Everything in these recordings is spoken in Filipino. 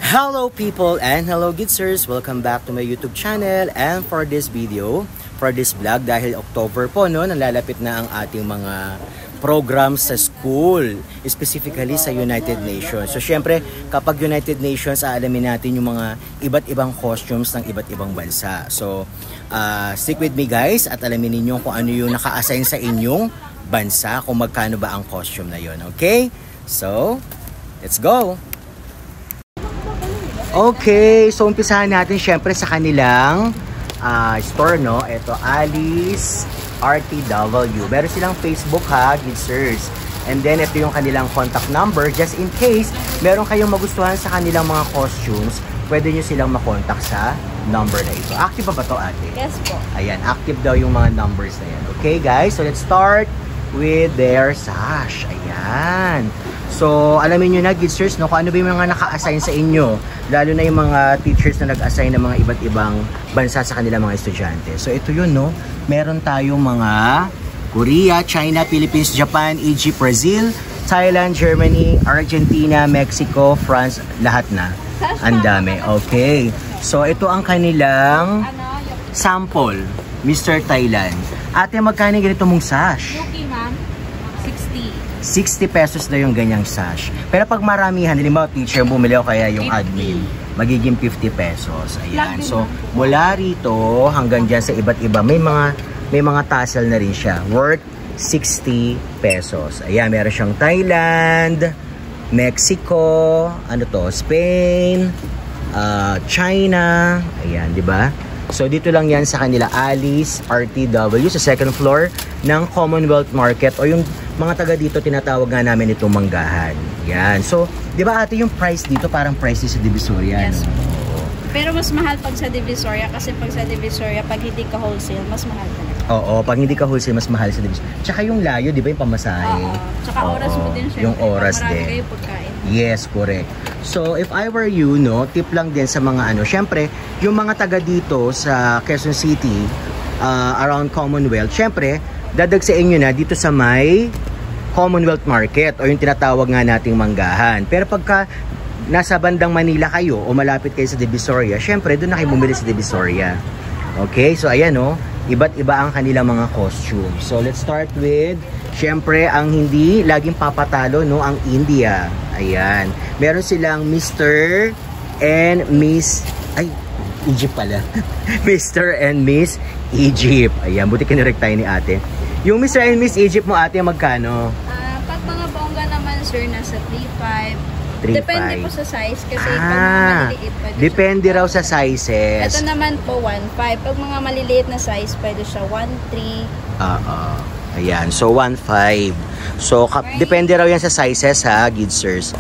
Hello people and hello Gidsers! Welcome back to my YouTube channel, and for this video, for this vlog, dahil October po no, nalalapit na ang ating mga programs sa school, specifically sa United Nations. So syempre, kapag United Nations, aalamin natin yung mga iba't ibang costumes ng iba't ibang bansa. So stick with me guys at alamin ninyo kung ano yung naka-assign sa inyong bansa, kung magkano ba ang costume na yun. Okay? So, let's go! Okay, so umpisahan natin syempre sa kanilang store, no? Ito, Alice RTW. Meron silang Facebook ha, Gidsers. And then, ito yung kanilang contact number. Just in case, meron kayong magustuhan sa kanilang mga costumes, pwede nyo silang makontak sa number na ito. Active ba to, ate? Yes po. Ayan, active daw yung mga numbers na yan. Okay, guys? So, let's start with their sash. Ayan. So, alamin nyo na, Gidsers, no, kung ano ba yung mga naka-assign sa inyo. Lalo na yung mga teachers na nag-assign ng mga iba't ibang bansa sa kanilang mga estudyante. So, ito yun, no. Meron tayong mga Korea, China, Philippines, Japan, Egypt, Brazil, Thailand, Germany, Argentina, Mexico, France, lahat na. Ang dami. Okay. So, ito ang kanilang sample, Mr. Thailand. Ate, magkano ganito mong sash? Okay, ma'am. 60 pesos na yung ganyang sash. Pero pag maramihan, halimbawa teacher, bumili o kaya yung 50. admin, magiging 50 pesos. Ayan. So, mula rito hanggang dyan sa iba't iba, may mga tassel na rin siya. Worth 60 pesos. Ayan, meron siyang Thailand, Mexico, ano to, Spain, China. Ayan, di ba? So, dito lang yan sa kanila, Alice RTW, sa second floor ng Commonwealth Market, o yung mga taga dito, tinatawag nga namin itong manggahan. Yan. So, di ba ate, yung price dito, parang price sa Divisoria, Yes. no? Pero mas mahal pag sa Divisoria, kasi pag sa Divisoria, pag hindi ka wholesale, mas mahal talaga. Oo, pag hindi ka wholesale, mas mahal sa Divisoria. Tsaka yung layo, di ba, yung pamasahe? Oo. Tsaka oras mo din siya. Yung oras marami din. kayo pagkain. Yes, correct. So, if I were you, no, tip lang din sa mga ano, syempre, yung mga taga dito sa Quezon City, around Commonwealth, syempre, dadagsain nyo na dito sa may Commonwealth Market o yung tinatawag nga nating manggahan. Pero pagka nasa bandang Manila kayo o malapit kayo sa Divisoria, syempre, doon na kayo bumili sa Divisoria. Okay? So, ayan, no, iba't iba ang kanilang mga costume. So, let's start with, syempre, ang hindi laging papatalo, no, ang India. Ayan. Meron silang Mr. and Miss, ay, Egypt pala. Mr. and Miss Egypt. Ayan, buti kinirik tayo ni ate. Yung Mr. and Miss Egypt mo, ate, magkano? Pag mga bongga naman, sir, nasa 3.5. 3.5. Depende po sa size, kasi pag mga maliliit, pwede depende siya, raw sa sizes. Ito naman po, 1.5. Pag mga maliliit na size, pwede siya 1.3. Ayan, so 1.5. So, depende raw yan sa sizes ha, Gidsers.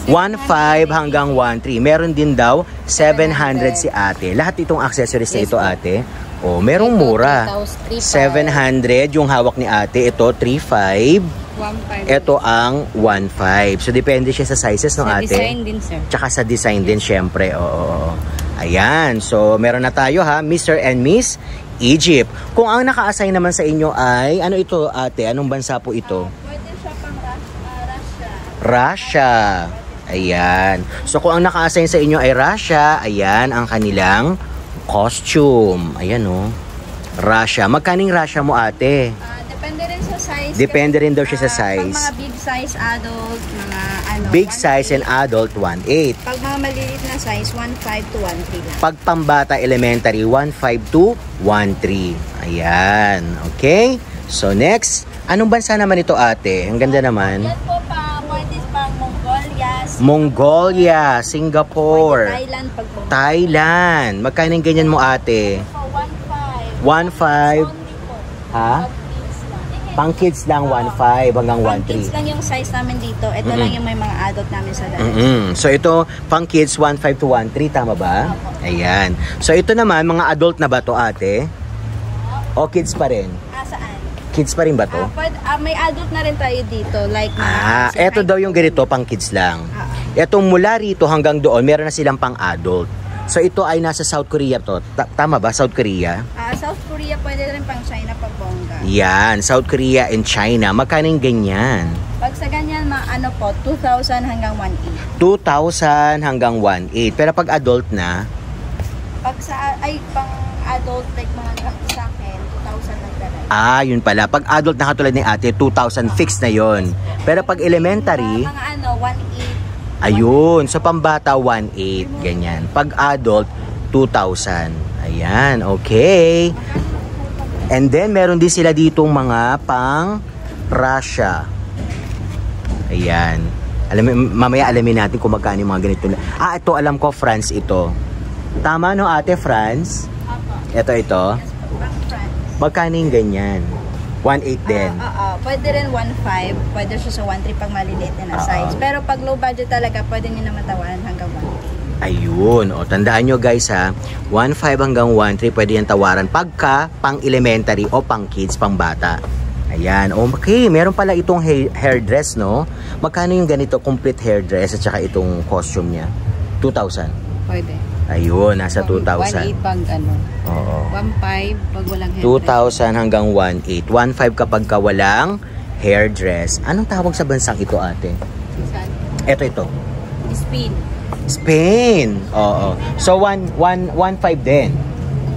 1.5 hanggang 1.3. Meron din daw 700 si ate. Lahat itong accessories na ito, ate. Oh, merong mura. 700 yung hawak ni ate. Ito 3.5. 1.5. Ito ang 1.5. So depende siya sa sizes ng ate. Sa design din, sir. Tsaka sa design din syempre. Oo. Ayan. So meron na tayo ha, Mr. and Miss Egypt. Kung ang naka-assign naman sa inyo ay ano ito, ate? Anong bansa po ito? Pwede siya pang Russia. Russia. Ayan. So kung ang naka-assign sa inyo ay Russia, ayan ang kanilang costume. Ayan oh. Russia. Magkaning Russia mo, ate? Depende rin sa size. Depende rin daw siya sa size. Pag mga big size adult, mga ano. Big size and adult, 1.8. Pag mga maliliit na size, 1.5 to 1.3 lang. Pag pambata elementary, 1.5 to 1.3. Ayan. Okay? So next, anong bansa naman ito, ate? Ang ganda naman. Yan po pa, pwede pang Mongolia. Mongolia, Singapore. Pwede Thailand pag po. Thailand. Magkano yung ganyan mo, ate? 1.5. 1.5. Ha? Pang kids lang 1.5 hanggang 1.3. Pang kids lang yung size namin dito. Ito lang yung may mga adult namin sa dati. So ito, pang kids 1.5 to 1.3, tama ba? Ayan. So ito naman, mga adult na ba to, ate? O kids pa rin? Saan? Kids pa rin ba to? May adult na rin tayo dito. Like eto daw yung ganito, pang kids lang. Etong mula rito hanggang doon, meron na silang pang adult. So ito ay nasa South Korea to. Tama ba? South Korea? South Korea, pwede rin pang China pag bongga. Yan, South Korea and China. Magkano yung ganyan? Pag sa ganyan, ano po, 2,000 hanggang 1,800. 2,000 hanggang 1,800. Pero pag adult na, Pag pang adult, like mga sa akin, 2,000 lang talaga. yun pala. Pag adult na katulad ni ate, 2,000 fixed na yon. Pero pag elementary, Mga 1,800. ayun. So, pambata, 1,800. Ganyan. Pag adult, 2,000. Ayan, okay. And then, meron din sila ditong mga pang Russia. Ayan. Mamaya alamin natin kung magkano yung mga ganito. Ito, alam ko, France ito. Tama, no, ate, France? Apo. Ito. Yes, pang France. Magkano yung ganyan? 1,800 din. Pwede rin 1,500. Pwede siya sa 1,300 pag maliliit na size. Pero pag low budget talaga, pwede nyo naman tawaran hanggang 1,800. Ayun. O, tandaan nyo guys ha. 1,500 hanggang 1,300 pwede yan tawaran pagka pang elementary o pang kids, pang bata. Ayan. Okay. Meron pala itong hairdress, no? Magkano yung ganito? Complete hairdress at saka itong costume niya? 2,000. Pwede. Ayun. Nasa 2,000. 1,800 pag ano. Oo. 1,500 pag walang hairdress. 2,000 hanggang 1,800. 1,500 kapag ka walang hairdress. Anong tawag sa bansang ito, ate? Saan? Ito. Spin. Spain. Oo. So 1,500 din.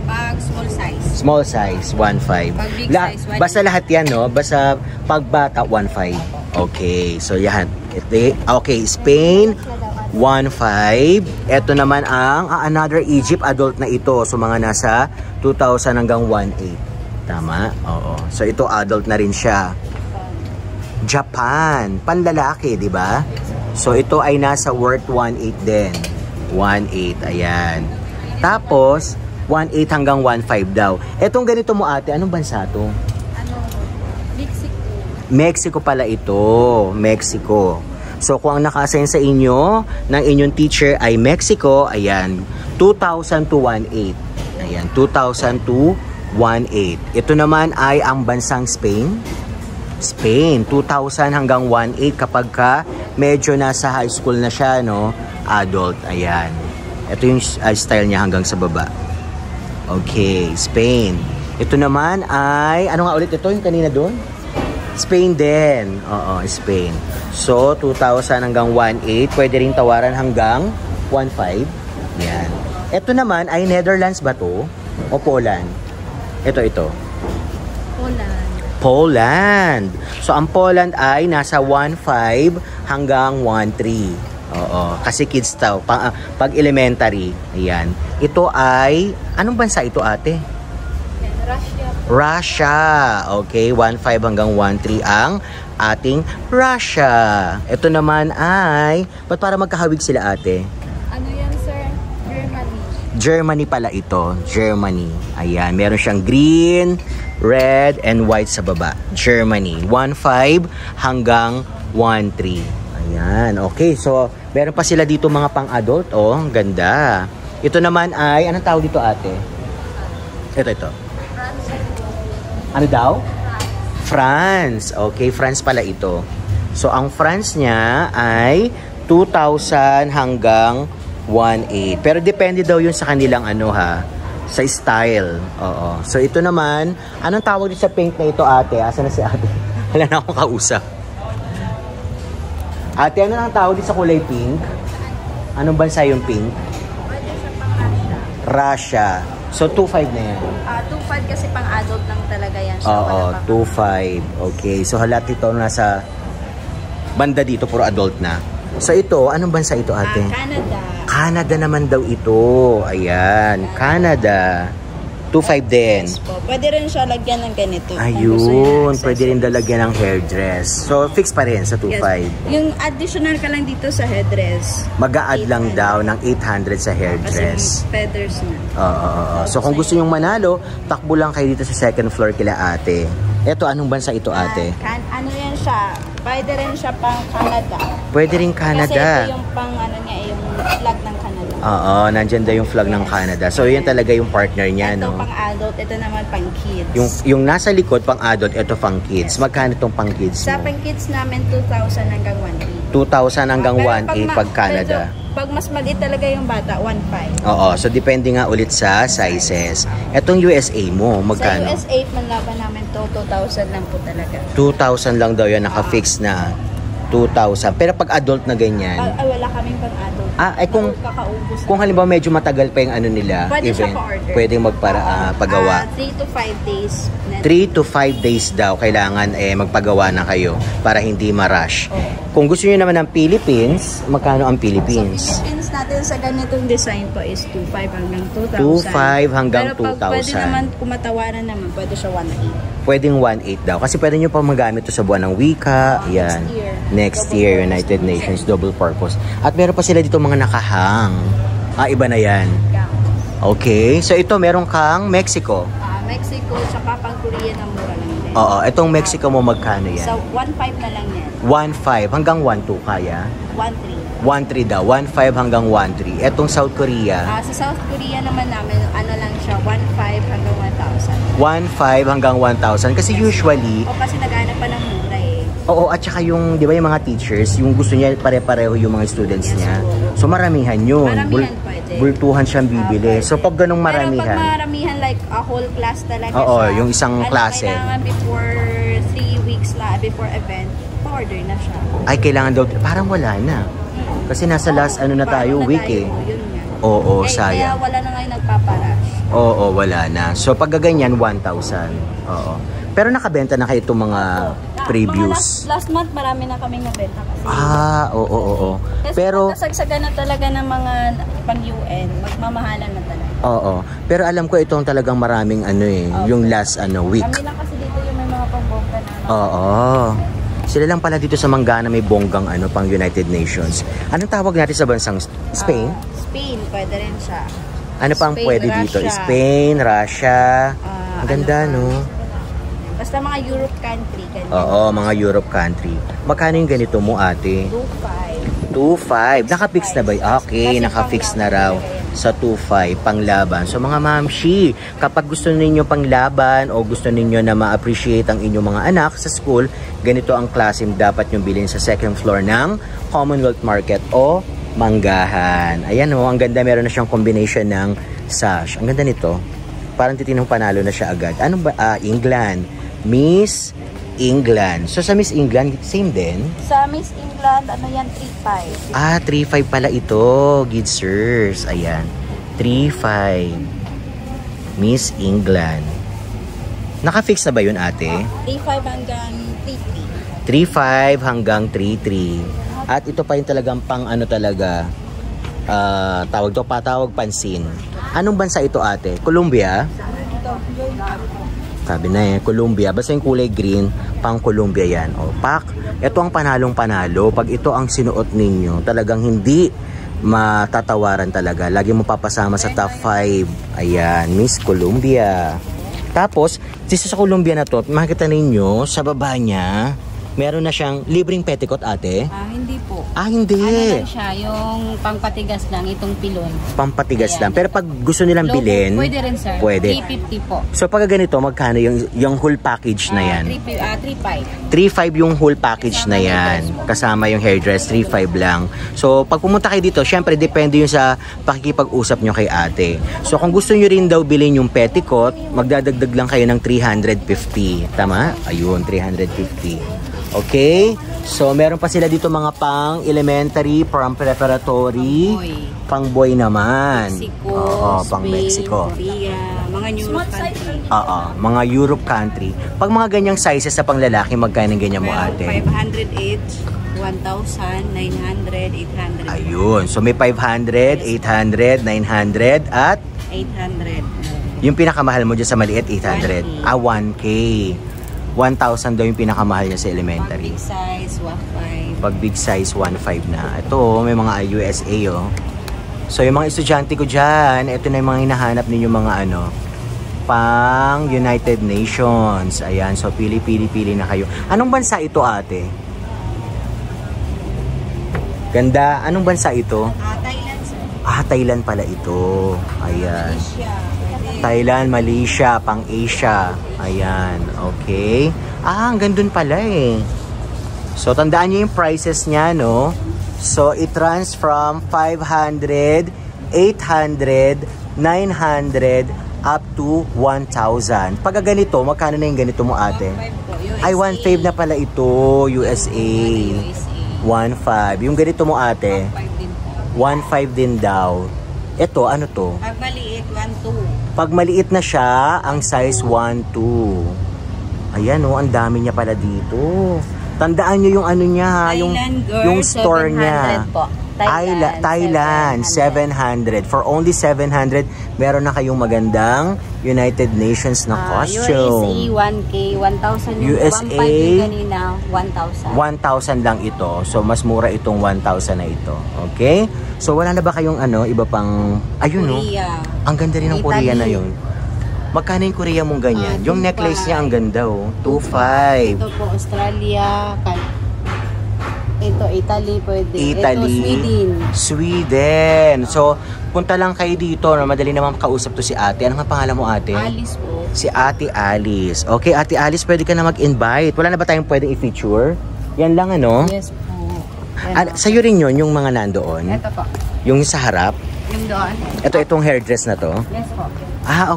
Pag small size. Small size 1,500. Pag big size, 1,800. Basta lahat 'yan, no? Basta pagbata 1,500. Okay. So yan. Okay, Spain 1,500. Ito naman ang another Egypt adult na ito. So mga nasa 2,000 hanggang 1,800. Tama? Oo. So ito adult na rin siya. Japan, panlalaki, 'di ba? So ito ay nasa worth 1,800 din. 1,800, ayan. Tapos 1,800 hanggang 1,500 daw. Etong ganito mo, ate, anong bansa 'to? Mexico. Mexico pala ito. Mexico. So kung ang naka-assign sa inyo ng inyong teacher ay Mexico, ayan, 2,000 to 1,800. Ayan, 2,000 to 1,800. Ito naman ay ang bansang Spain. Spain, 2,000 hanggang 1,800 kapag ka medyo nasa high school na siya, no? Adult, ayan. Ito yung style niya hanggang sa baba. Okay, Spain. Ito naman ay, ano nga ulit ito? Yung kanina doon? Spain din. Oo, Spain. So, 2,000 hanggang 1,800. Pwede rin tawaran hanggang 1,500. Yan. Ito naman ay Netherlands ba to? O Poland? Ito. Poland. So, ang Poland ay nasa 1,500 hanggang 1,300. Oo. Kasi kids daw. Pag elementary. Ayan. Ito ay, anong bansa ito, ate? Russia. Okay. 1,500 hanggang 1,300 ang ating Russia. Ito naman ay, ba't para magkahawig sila, ate? Ano yan, sir? Germany. Germany pala ito. Germany. Ayan. Meron siyang green, red, and white sa baba. Germany. 1,500 hanggang 1,300. Ayan. Okay. So, meron pa sila dito mga pang-adult. Oh, ang ganda. Ito naman ay, anong tawag dito, ate? Ito. Ano daw? France. Okay, France pala ito. So, ang France niya ay 2,000 hanggang 1,800. Pero depende daw yun sa kanilang sa style. Oo. So, ito naman, anong tawag dito sa pink na ito, ate? Asa na si ate? Wala na akong kausap. Ate, ano ang tawag dito sa kulay pink? Anong bansa yung pink? Russia. So, 2,500 na yan. 2,500 kasi pang adult lang talaga yan siya. Oo, 2,500. Okay. So, halat ito nasa banda dito, puro adult na. So, ito, anong bansa ito, ate? Canada. Canada naman daw ito. Ayan, Canada. 2,500 din. Yes po. Pwede rin siya lagyan ng ganito. Ayun, pwede rin dalagyan ng hairdress. So, fix pa rin sa 2,500. Yes. Yung additional ka lang dito sa headdress. Mag-a-add lang 800. daw ng 800 sa hairdress. Kasi feathers na. Oo. So, kung gusto nyong manalo, takbo lang kayo dito sa second floor kila ate. Eto, anong bansa ito, ate? Ano yan siya? Pwede rin siya pang Canada. Pwede rin Canada. Kasi ito yung pang yung flag ng Canada. Oo, nandyan daw yung flag ng Canada. So, yan talaga yung partner niya, Ito no? pang adult, ito naman pang kids. Yung nasa likod, pang adult, ito pang kids. Magkano itong pang kids Sa mo? pang kids namin, 2,000 hanggang 1,800. 2,000 hanggang 1,800 pag Canada. Pag mas maliit talaga yung bata, 1,500. Oo, so depende nga ulit sa sizes. Etong USA mo, magkano? Sa US 8, manlaban namin to, 2,000 lang po talaga. 2,000 lang daw yan, naka-fix na. 2,000. Pero pag adult na ganyan, Wala kaming pang-adult. Kakaubos. kung halimbawa medyo matagal pa yung ano nila, Pwede siya event, pa-order. pwedeng pagawa. 3 to 5 days. 3 to 5 days daw kailangan magpagawa na kayo para hindi ma-rush. Kung gusto niyo naman ng Philippines, magkano ang Philippines? So, Philippines natin sa ganitong design po is 2,500 hanggang 2,000. 2,500 hanggang Pero pag 2,000. pwede naman kumatawaran naman, pwede siya 1,800. Pwedeng 1,800 daw. Kasi pwede nyo pa magamit to sa buwan ng wika. Yan. Next year, United Nations, double purpose. At meron pa sila dito mga nakahang. Iba na yan. Okay. So ito, meron kang Mexico. Mexico, tsaka pang Korea na mura lang din. Oo. Itong Mexico mo magkano yan? So, 1,500 na lang yan. 1,500 hanggang 1,200 kaya? 1,300. 1,300 daw. 1,500 hanggang 1,300. Etong South Korea? Sa South Korea naman namin, ano lang siya, 1,500 hanggang 1,000. 1,500 hanggang 1,000. Kasi usually, Kasi naghanap pa ng mura eh. oo, at saka yung, di ba yung mga teachers, yung gusto niya pare-pareho yung mga students niya. So maramihan yun. Maramihan pwede. Bultuhan siyang bibili. So pag ganung maramihan. Pero pag maramihan, like a whole class talaga Oo, siya. yung isang klase. Kailangan before 3 weeks before event, pa-order na siya. Ay, kailangan daw, parang wala na. Kasi nasa last ano na tayo, week eh. Yun nga. Oo, Kaya sayang. wala na ngayon nagpaparush. Oo, wala na. So pag gaganyan, 1,000. Oo. Pero nakabenta na kayo itong mga previews. Mga last month, marami na kaming nabenta kasi. Oo. Kasi Pero, nasagsagan na talaga ng mga pang-UN, magmamahalan na talaga. oo. Pero alam ko itong talagang maraming yung last week. Kami lang kasi dito yung may mga pang-bongga na. Oo. Sila lang pala dito sa Mangga na may bonggang pang United Nations. Anong tawag natin sa bansang Spain? Spain, pwede rin siya. Ano pa ang Spain, pwede dito? Russia. Spain, Russia. Ang ganda, ano no? Basta mga Europe country. Ganyan. Oo, mga Europe country. Magkano yung ganito mo, ate? 2,500. 2,500. Naka-fix na ba? Okay, Kasi naka-fix na panglaban raw talaga yan. sa 2,500 panglaban. So mga mamshi, kapag gusto ninyo panglaban o gusto ninyo na ma-appreciate ang inyong mga anak sa school, ganito ang klase dapat nyo bilhin sa second floor ng Commonwealth Market o Manggahan. Ayan o, ang ganda. Meron na siyang combination ng sash. Ang ganda nito. Parang titinong panalo na siya agad. Ano ba? England. Miss England. So sa Miss England, same din? Sa Miss England, ano yan, 3,500. 3,500 pala ito, Gidsers. Ayan. 3,500. Miss England. Naka-fix na ba yun, ate? 3,500 hanggang 3,300. 3,500 hanggang 3,300. At ito pa yung talagang pang talaga, tawag to, patawag pansin. Anong bansa ito, ate? Colombia? Sabi na Colombia. Basta yung kulay green, pang Colombia yan. O, pak, ito ang panalong-panalo. Pag ito ang sinuot ninyo, talagang hindi matatawaran talaga. Lagi mo papasama sa top 5. Ayan, Miss Colombia. Tapos, dito sa Colombia na to, makikita ninyo, sa baba niya, meron na siyang libreng petticoat, ate. Hindi po. Hindi. Ano lang siya, yung pangpatigas lang, itong pilon. Pampatigas Ayan. lang. Pero pag gusto nilang Logo, bilhin, pwede rin, sir. pwede. 350 po. So pag ganito, magkano yung whole package na yan? 3,500. 3,500 yung whole package na yan. Kasama yung hairdress, 3,500 lang. So pag pumunta kayo dito, syempre depende yun sa pakikipag-usap nyo kay ate. So kung gusto nyo rin daw bilhin yung petticoat, magdadagdag lang kayo ng 350. Tama? Ayun, 350. Okay? So meron pa sila dito mga pang elementary, pang preparatory, pang boy naman. Mexico, Oo, pang Spain, Mexico. Korea, mga Europe country. Oo, mga Europe country. Pag mga ganyang sizes sa panglalaki, magkano ng ganyan mo, Meron ate? 500 each, 1,000, 900, 800. Ayun. So may 500, 800, 900 at 800. yung pinakamahal mo dyan sa maliit, 800. 1K. 1K. 1,000 daw yung pinakamahal niya sa Pag elementary. big size, 1,500. Pag big size, 1,500 na. Ito, may mga USA, oh. So, yung mga estudyante ko dyan, ito na yung mga hinahanap ninyo mga pang United Nations. Ayan, so pili na kayo. Anong bansa ito, ate? Ganda. Anong bansa ito? Thailand, sir. Thailand pala ito. Ayan. Malaysia. Thailand, Malaysia, pang Asia. Ayan, okay. Hanggang dun pala eh. So, tandaan nyo yung prices niya, no? So, it runs from 500, 800, 900, up to 1,000. Pag ganito, magkano na yung ganito mo, ate? 1,500 po. USA. Ay, 1,500 na pala ito, USA. USA. 1.5. Yung ganito mo ate, 1.5 din po. 1.5 din daw. Ito, ano to? Pag maliit, 1.2. Pag maliit na siya, ang size 1.2. Ayan oh, ang dami niya pala dito. Tandaan nyo yung ano niya ha, Thailand girl, yung store 700 niya. po. Thailand, 700. For only 700, meron na kayong magandang United Nations na costume. USA, 1K, 1,000 yung USA, 1.5 yung kanina, 1,000. 1,000 lang ito. So, mas mura itong 1,000 na ito. Okay? So, wala na ba kayong ano, iba pang... Ayun no? Korea. Ang ganda rin ng Italy. Korea na yun. Magkano yung Korea mong ganyan? Yung 2.5. necklace niya ang ganda oh. 2.5. Ito po, Australia. Ito, Italy pwede. Italy, Ito, Sweden. Sweden. So, punta lang kayo dito. No? Madali naman kausap to si ate. Ano nga pangalan mo ate? Alice po. Si Ate Alice. Okay, Ate Alice, pwede ka na mag-invite. Wala na ba tayong pwedeng i-feature? Yan lang ano? Yes po. Sa'yo rin yun, yung mga nandoon? Ito po. Yung sa harap? Yung doon? Itong hairdress na to? Yes po.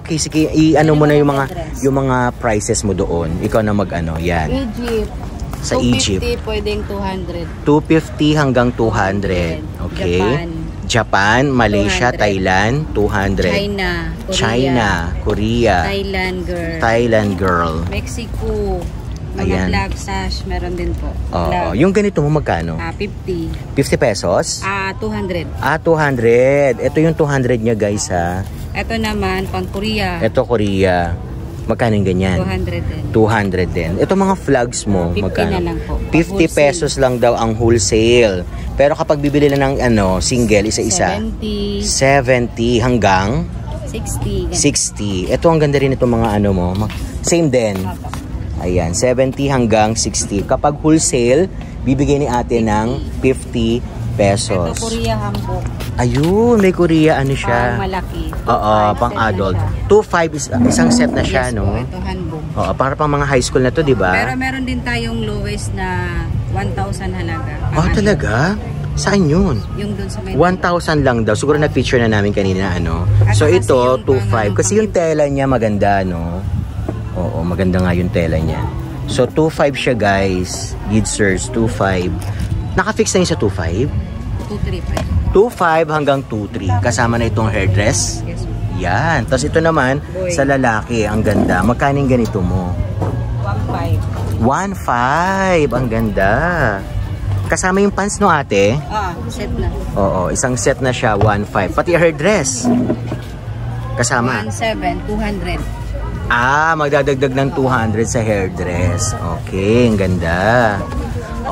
Okay, sige. I-ano mo na yung mga prices mo doon. Ikaw na mag-ano, yan. Egypt. Sa 250, Egypt. pwedeng 200. 250 hanggang 200. Okay. Japan, Malaysia, 200. Thailand, 200. China, Korea. Korea. Thailand girl. Thailand girl. Mexico. Mga Ayan. black sash, meron din po. Oo. Yung ganito mo magkano? 50. 50 pesos? 200. 200. Ito yung 200 niya guys ha. Ito naman, pang Korea. Ito Korea. Magkano yung ganyan? 200 din. 200 din. Ito mga flags mo, 50 magkano? na lang po. 50 Wholesale. pesos lang daw ang wholesale. Pero kapag bibili na ng single, isa-isa, 70, 70 hanggang 60. 60. Ito ang ganda rin itong mga mo. Same din. Ayan, 70 hanggang 60. Kapag wholesale, bibigay ni ate ng 50 pesos. Ito Korea hanbok. Ayun, may Korea siya. Pang malaki. Oo, pang adult. 2.5 isang set na siya, Yes no? po, ito hanbok. Oo, para pang mga high school na to, di ba? Pero meron din tayong lowest na 1,000 halaga. Talaga? Saan yun? Yung dun sa may 1,000 lang daw. Siguro na-feature na namin kanina, At So saka ito, yung 2.5. Kasi yung tela niya maganda, no? Oo, maganda nga yung tela niya. So, 2.5 siya, guys. Gidsers, 2.5. Naka-fix na yun sa 2.5? 235. 2.5 hanggang 2.3. Kasama na itong hairdress. Yes. Yan. Tapos ito naman, Boy. sa lalaki, ang ganda. Magkano yung ganito mo? 1.5. 1.5. Ang ganda. Kasama yung pants, no, ate? Set na. Oo, isang set na siya, 1.5. Pati hairdress. Kasama. 1.7, 200. Magdadagdag ng 200 sa hairdress. Okay, ang ganda.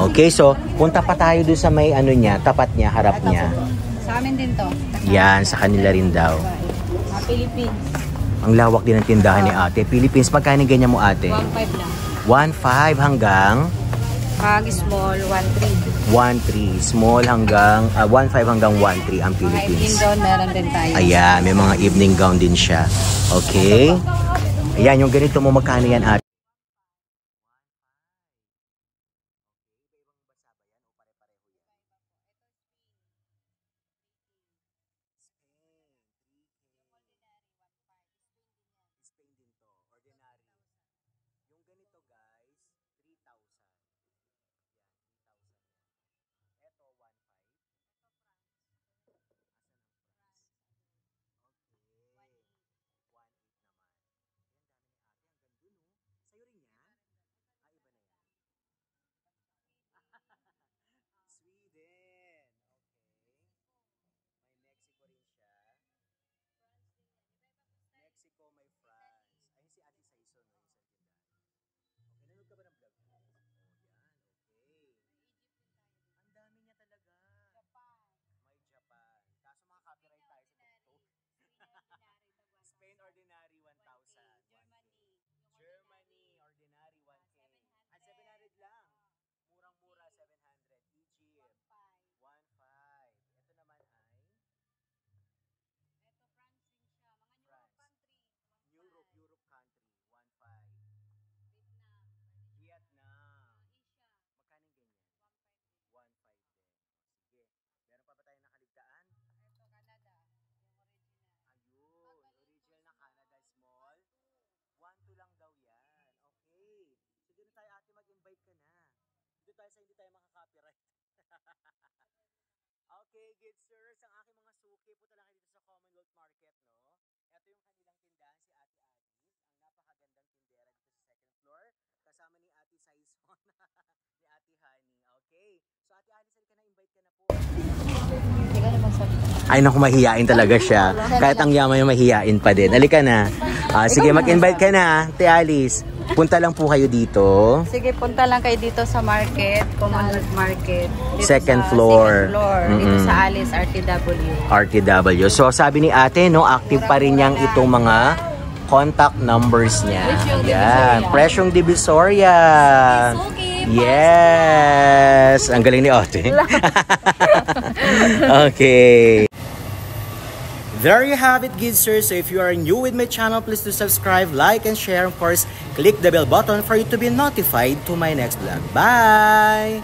Okay, so punta pa tayo doon sa may niya, tapat niya, harap niya. Sa amin din to. Yan, sa kanila rin daw. Mga Philippines. Ang lawak din ng tindahan ni ate. Philippines, magkano ganyan mo ate? 1.5 lang. 1.5 hanggang Pag small, 1.3. 1.3. Small hanggang 1.5 hanggang 1.3 ang Mga evening Philippines. gown, meron din tayo. Ayan, may mga evening gown din siya. Okay? Ayan, yung ganito mo, magkano yan ate? Yung ganito guys, 3,000. Ito, 1.5. Sa'yo rin yan? Iba na yan. Sweden. Okay. May Mexico rin siya. Mexico, may France. Ayun si Ate Saison, no? Yung sa tindahan. Okay, nanood ka ba ng vlog ko? Yan. Okay. Ang dami niya talaga. May Japan. Kaso mga copyright tayo sa TikTok. Spain ordinary 1,000. Germany ordinary 1K. 700 lang. Murang-mura 700. Egypt 1.5. Ito naman ay Europe country 1.5. Vietnam. Magkano ganyan? 1.5 din. Sige. Meron pa ba tayong nakaligtaan? Ayun, original na Canada small. 1.2 lang daw yan. Okay. So, dito tayo ate, mag-invite ka na. Dito tayo sa hindi tayo makaka-copyright. Okay, good sirs. Ang aking mga suki, punta lang kayo dito sa Commonwealth Market, no? Ito yung kanilang tindahan, si Ate Alice. Ang napakagandang tindera dito sa second floor. Kasama ni Ate Saison, ni Ate Honey. Okay. So Ate Alice, halika na, invite ka na po. Ay naku, mahihain talaga siya. Kahit ang yaman yung mahihain pa din. Halika na. Sige, mag-invite ka na, Ate Alice. Punta lang po kayo dito. Sige, punta lang kayo dito sa market, Commonwealth Market. Dito Second sa floor. Second floor. Dito sa Alice RTW. RTW. So sabi ni ate, no, active pa rin niyang itong mga contact numbers niya. Yan. Presyong Divisoria. Yes. Ang galing ni ate. Okay. There you have it, good sir. So if you are new with my channel, please do subscribe, like, and share. Of course, click the bell button for you to be notified to my next vlog. Bye!